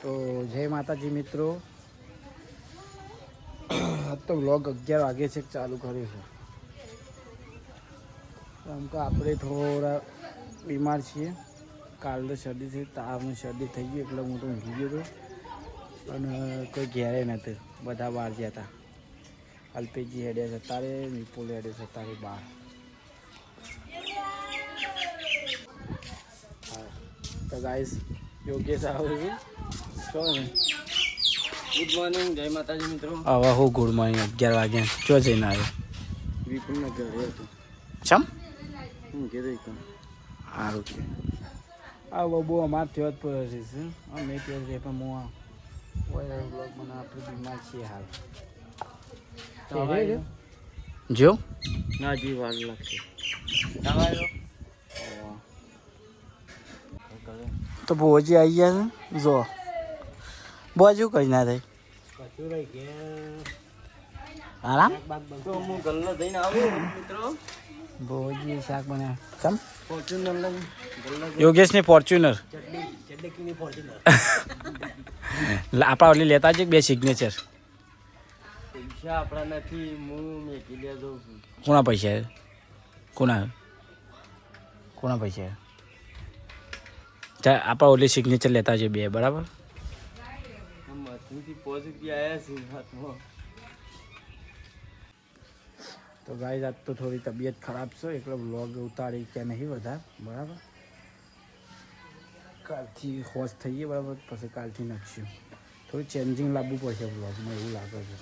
તો જય માતાજી મિત્રો. તો વ્લોગ 11 વાગે છે ચાલુ કર્યું છે. આમ તો આપણે થોડા બીમાર છીએ. કાલ તો શરદી થઈ, તાવની શરદી થઈ ગઈ એટલે હું તો ઊંઘી ગયો હતો અને કોઈ ઘેરે નહોતું, બધા બહાર ગયા હતા. અલ્પેજી હેડ્યા છે તારે, વિપુલ હેડ્યા છે તારે બહાર. હા તો ગાઈસ યોગેશ આવું છું છો ને. ગુડ મોર્નિંગ, જય માતાજી મિત્રો. હવે હું ગુડ મોર્નિંગ 11 વાગ્યા ચો જઈને આવ્યો. વિપુલના ઘરે હતો. ચમ હું ઘેરે હતો. સારું છે. આ બહુ અમારે થયો જ પડે છે. અમે કહે છે પણ હું બ્લોગ મને આપણે બીમાર છીએ હાલ. જો ના જી વાર લાગશે. તો ભોજી આવી ગયા છે જો. બોજુ કઈ ના થાય. આરામ તો હું ગલ્લો જઈને આવું મિત્રો. ભોજી શાક બનાવે કેમ ફોર્ચ્યુનર લઈને ગલ્લો યોગેશની ફોર્ચ્યુનર ચડ્ડીકીની ફોર્ચ્યુનર. આપણા ઓલી લેતા છે બે સિગ્નેચર. પૈસા આપણા નથી, હું મેકી લે જઉં છું. કોના પૈસા કોના પૈસા આપણા ઓલી સિગ્નેચર લેતા છે બે બરાબર. મથુરથી પોઝિટિવ આવ્યા છે હાથમાં. તો ગાઈસ આજ તો થોડી તબિયત ખરાબ છે એટલે વ્લોગ ઉતારી કે નહીં વધારે બરાબર. કાલથી હોશ થઈએ બરાબર, પછી કાલથી નાખશું. થોડું ચેન્જિંગ લાવવું પડશે વ્લોગમાં એવું લાગે છે.